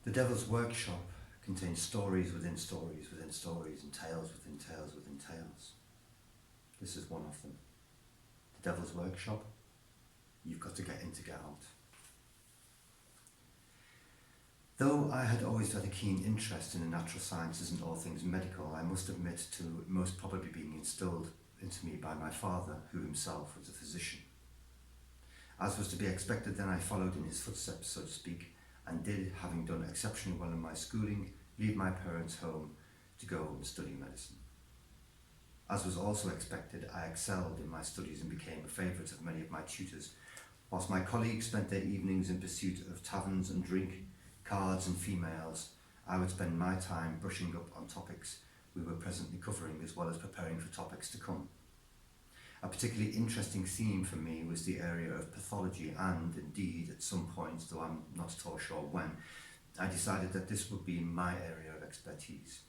The Devil's Workshop contains stories within stories within stories and tales within tales within tales. This is one of them. The Devil's Workshop, you've got to get in to get out. Though I had always had a keen interest in the natural sciences and all things medical, I must admit to most probably being instilled into me by my father, who himself was a physician. As was to be expected, then I followed in his footsteps, so to speak, and did, having done exceptionally well in my schooling, leave my parents' home to go and study medicine. As was also expected, I excelled in my studies and became a favourite of many of my tutors, whilst my colleagues spent their evenings in pursuit of taverns and drink, cards and females. I would spend my time brushing up on topics we were presently covering, as well as preparing for topics to come. A particularly interesting theme for me was the area of pathology, and indeed at some point, though I'm not at all sure when, I decided that this would be my area of expertise.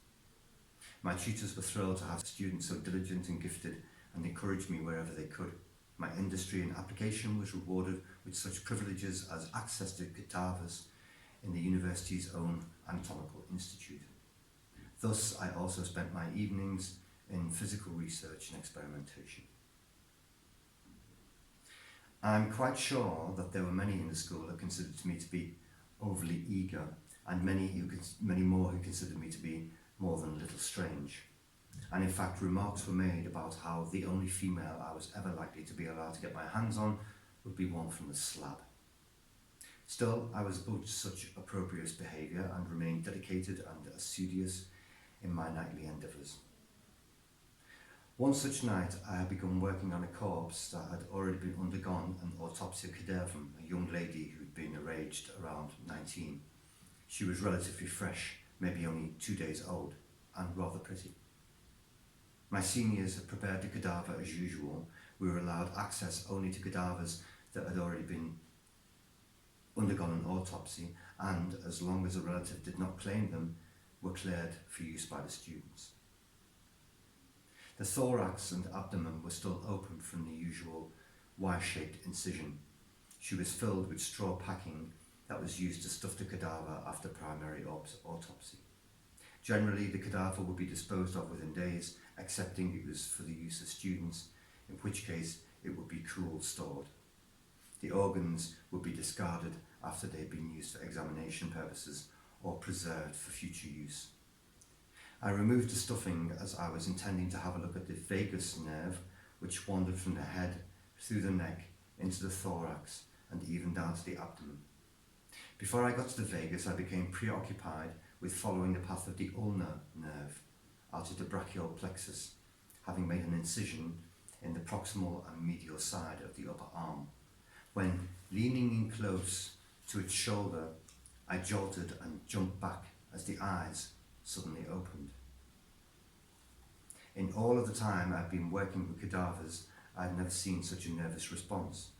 My tutors were thrilled to have students so diligent and gifted, and encouraged me wherever they could. My industry and application was rewarded with such privileges as access to cadavers in the university's own anatomical institute. Thus, I also spent my evenings in physical research and experimentation. I'm quite sure that there were many in the school that considered me to be overly eager, and many more who considered me to be more than a little strange. And in fact, remarks were made about how the only female I was ever likely to be allowed to get my hands on would be one from the slab. Still, I was above such opprobrious behaviour and remained dedicated and assiduous in my nightly endeavours. One such night, I had begun working on a corpse that had already been undergone an autopsia cadaverum, a young lady who'd been aged around 19. She was relatively fresh, maybe only 2 days old, and rather pretty. My seniors had prepared the cadaver as usual. We were allowed access only to cadavers that had already been undergone an autopsy, and as long as a relative did not claim them, were cleared for use by the students. The thorax and abdomen were still open from the usual Y-shaped incision. She was filled with straw packing that was used to stuff the cadaver after primary autopsy. Generally, the cadaver would be disposed of within days, excepting it was for the use of students, in which case it would be cool stored. The organs would be discarded after they had been used for examination purposes or preserved for future use. I removed the stuffing as I was intending to have a look at the vagus nerve, which wandered from the head through the neck into the thorax and even down to the abdomen. Before I got to the vagus, I became preoccupied with following the path of the ulnar nerve out of the brachial plexus, having made an incision in the proximal and medial side of the upper arm. When, leaning in close to its shoulder, I jolted and jumped back as the eyes suddenly opened. In all of the time I'd been working with cadavers, I'd never seen such a nervous response.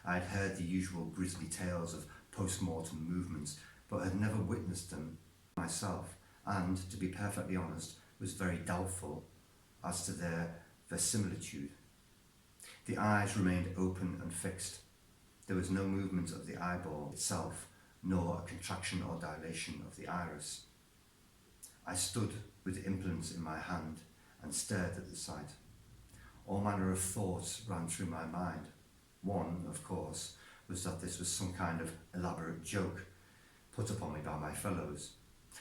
I'd heard the usual grisly tales of post-mortem movements, but had never witnessed them myself, and, to be perfectly honest, was very doubtful as to their verisimilitude. The eyes remained open and fixed. There was no movement of the eyeball itself, nor a contraction or dilation of the iris. I stood with the implements in my hand and stared at the sight. All manner of thoughts ran through my mind. One, of course, was that this was some kind of elaborate joke put upon me by my fellows,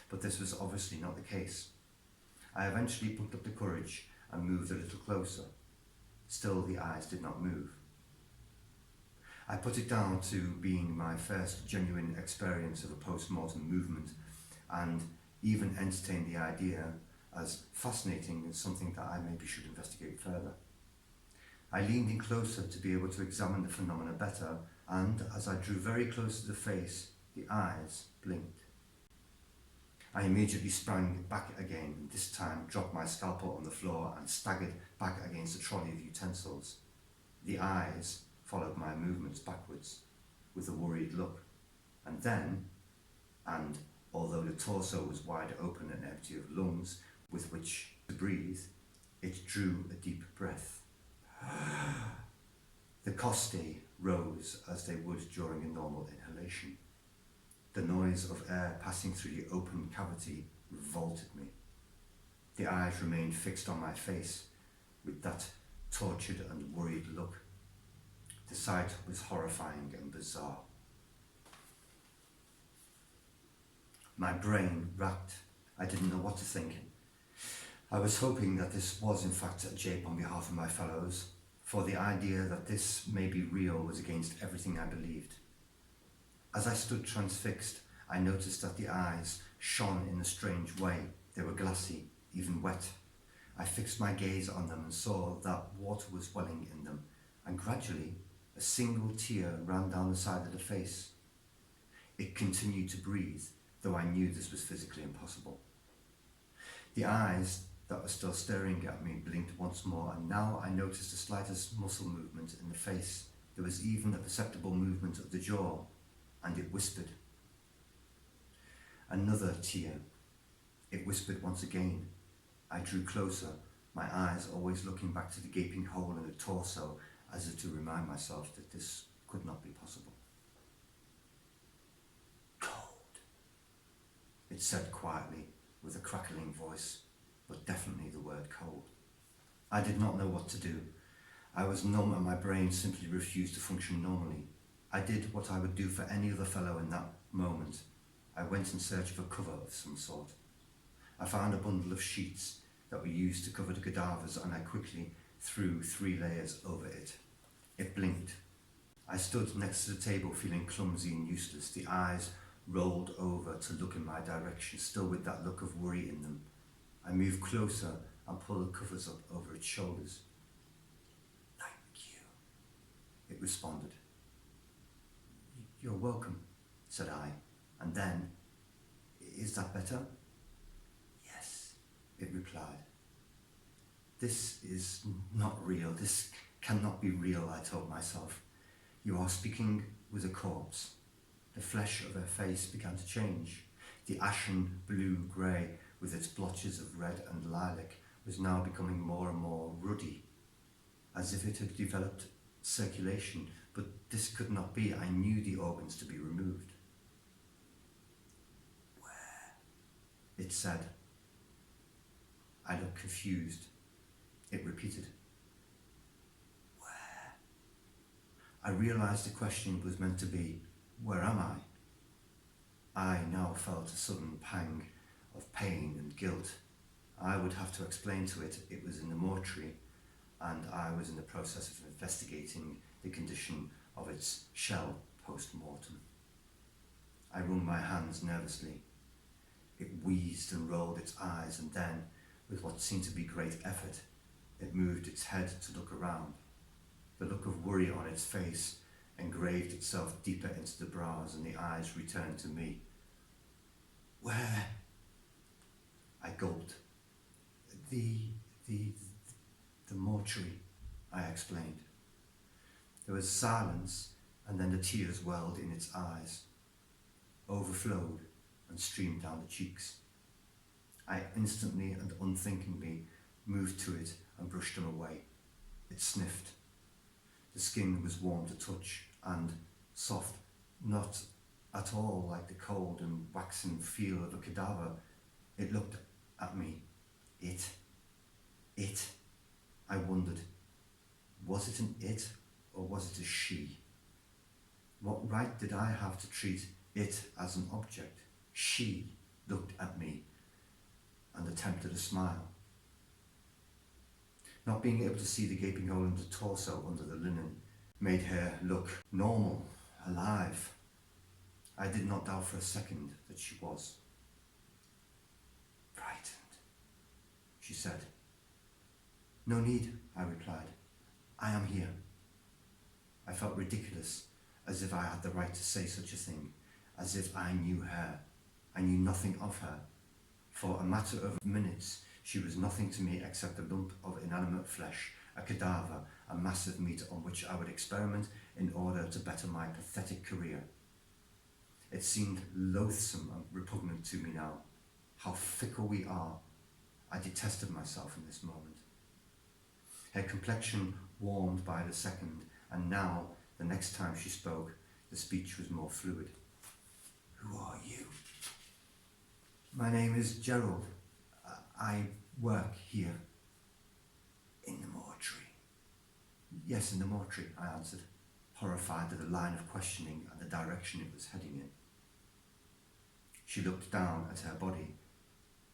but this was obviously not the case. I eventually plucked up the courage and moved a little closer. Still, the eyes did not move. I put it down to being my first genuine experience of a post-mortem movement, and even entertained the idea as fascinating and something that I maybe should investigate further. I leaned in closer to be able to examine the phenomena better, and as I drew very close to the face, the eyes blinked. I immediately sprang back again, and this time dropped my scalpel on the floor and staggered back against a trolley of utensils. The eyes followed my movements backwards with a worried look, and then, and although the torso was wide open and empty of lungs with which to breathe, it drew a deep breath. The costae rose as they would during a normal inhalation. The noise of air passing through the open cavity revolted me. The eyes remained fixed on my face with that tortured and worried look. The sight was horrifying and bizarre. My brain racked. I didn't know what to think. I was hoping that this was in fact a jape on behalf of my fellows, for the idea that this may be real was against everything I believed. As I stood transfixed, I noticed that the eyes shone in a strange way. They were glassy, even wet. I fixed my gaze on them and saw that water was welling in them, and gradually a single tear ran down the side of the face. It continued to breathe, though I knew this was physically impossible. The eyes that were still staring at me blinked once more, and now I noticed the slightest muscle movement in the face. There was even a perceptible movement of the jaw, and it whispered. Another tear. It whispered once again. I drew closer, my eyes always looking back to the gaping hole in the torso, as if to remind myself that this could not be possible. Cold, it said quietly, with a crackling voice, but definitely the word cold. I did not know what to do. I was numb and my brain simply refused to function normally. I did what I would do for any other fellow in that moment. I went in search of a cover of some sort. I found a bundle of sheets that were used to cover the cadavers, and I quickly threw 3 layers over it. It blinked. I stood next to the table feeling clumsy and useless. The eyes rolled over to look in my direction, still with that look of worry in them. I moved closer and pulled the covers up over its shoulders. Thank you, it responded. You're welcome, said I, and then, is that better? Yes, it replied. This is not real. This cannot be real, I told myself. You are speaking with a corpse. The flesh of her face began to change. The ashen blue-grey with its blotches of red and lilac was now becoming more and more ruddy, as if it had developed circulation, but this could not be. I knew the organs to be removed. Where? It said. I looked confused. It repeated. Where? I realised the question was meant to be, where am I? I now felt a sudden pang of pain and guilt. I would have to explain to it was in the mortuary, and I was in the process of investigating the condition of its shell post-mortem. I wrung my hands nervously. It wheezed and rolled its eyes, and then, with what seemed to be great effort, it moved its head to look around. The look of worry on its face engraved itself deeper into the brows, and the eyes returned to me. Where? I gulped. The mortuary, I explained. There was silence, and then the tears welled in its eyes, overflowed and streamed down the cheeks. I instantly and unthinkingly moved to it and brushed them away. It sniffed. The skin was warm to touch and soft, not at all like the cold and waxen feel of a cadaver. It looked at me. It. I wondered, was it an it or was it a she? What right did I have to treat it as an object? She looked at me and attempted a smile. Not being able to see the gaping hole in the torso under the linen made her look normal, alive. I did not doubt for a second that she was. Frightened, she said. No need, I replied. I am here. I felt ridiculous, as if I had the right to say such a thing, as if I knew her. I knew nothing of her. For a matter of minutes, she was nothing to me except a lump of inanimate flesh, a cadaver, a mass of meat on which I would experiment in order to better my pathetic career. It seemed loathsome and repugnant to me now. How fickle we are. I detested myself in this moment. Her complexion warmed by the second, and now, the next time she spoke, the speech was more fluid. Who are My name is Gerald. I work here. In the mortuary. Yes, in the mortuary, I answered, horrified at the line of questioning and the direction it was heading in. She looked down at her body.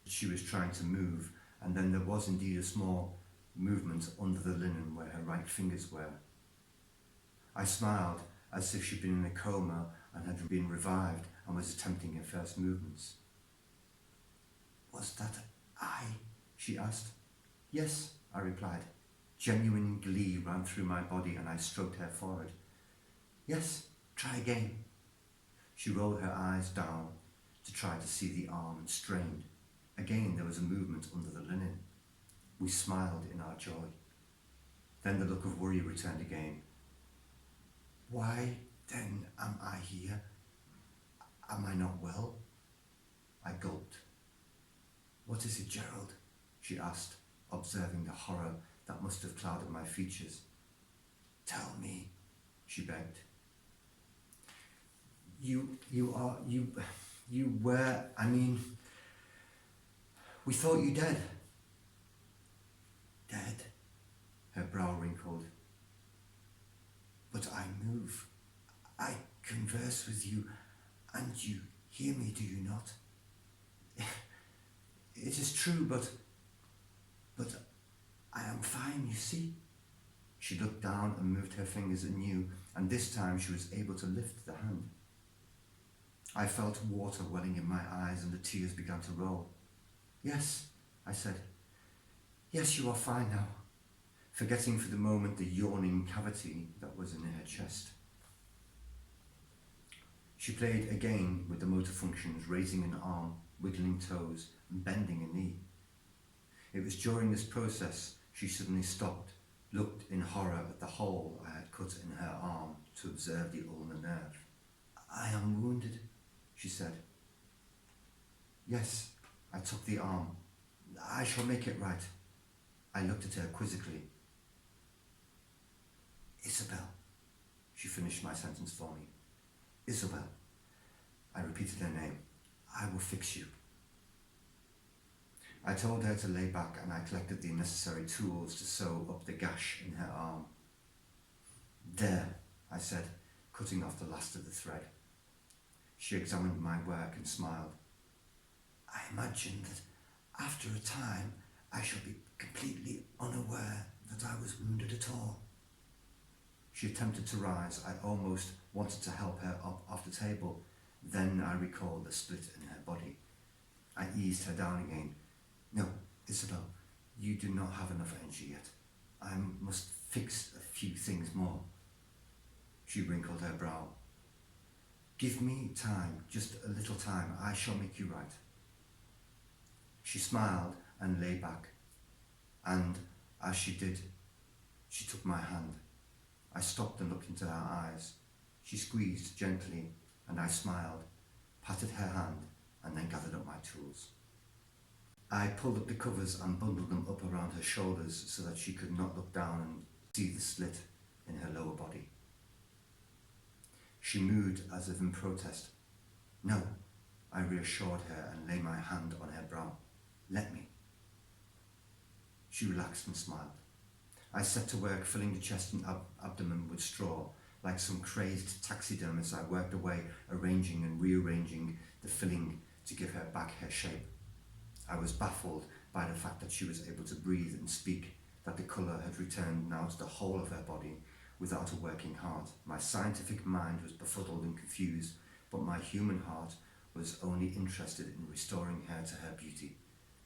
She was trying to move, and then there was indeed a small movement under the linen where her right fingers were. I smiled as if she'd been in a coma and had been revived and was attempting her first movements. Was that I? She asked. Yes, I replied. Genuine glee ran through my body and I stroked her forehead. Yes, try again. She rolled her eyes down to try to see the arm and strained. Again there was a movement under the linen. We smiled in our joy. Then the look of worry returned again. Why then am I here? Am I not well? I gulped. What is it, Gerald? She asked, observing the horror that must have clouded my features. Tell me, she begged. You were, we thought you dead. Dead? Her brow wrinkled. But I move. I converse with you, and you hear me, do you not? It is true, but I am fine, you see. She looked down and moved her fingers anew, and this time she was able to lift the hand. I felt water welling in my eyes and the tears began to roll. Yes, I said. Yes, you are fine now, forgetting for the moment the yawning cavity that was in her chest. She played again with the motor functions, raising an arm, wiggling toes, and bending a knee. It was during this process she suddenly stopped, looked in horror at the hole I had cut in her arm to observe the ulnar nerve. I am wounded, she said. Yes, I took the arm. I shall make it right. I looked at her quizzically. Isabel, she finished my sentence for me. Isabel, I repeated her name. I will fix you. I told her to lay back and I collected the necessary tools to sew up the gash in her arm. There, I said, cutting off the last of the thread. She examined my work and smiled. I imagine that after a time I shall be completely unaware that I was wounded at all. She attempted to rise. I almost wanted to help her up off the table. Then I recalled the split in her body. I eased her down again. No, Isabel, you do not have enough energy yet. I must fix a few things more. She wrinkled her brow. Give me time, just a little time. I shall make you right. She smiled and lay back. And as she did, she took my hand. I stopped and looked into her eyes. She squeezed gently and I smiled, patted her hand and then gathered up my tools. I pulled up the covers and bundled them up around her shoulders so that she could not look down and see the slit in her lower body. She moved as if in protest. No, I reassured her and laid my hand on her brow. Let me. She relaxed and smiled. I set to work filling the chest and abdomen with straw. Like some crazed taxidermist, I worked away, arranging and rearranging the filling to give her back her shape. I was baffled by the fact that she was able to breathe and speak, that the colour had returned now to the whole of her body without a working heart. My scientific mind was befuddled and confused, but my human heart was only interested in restoring her to her beauty.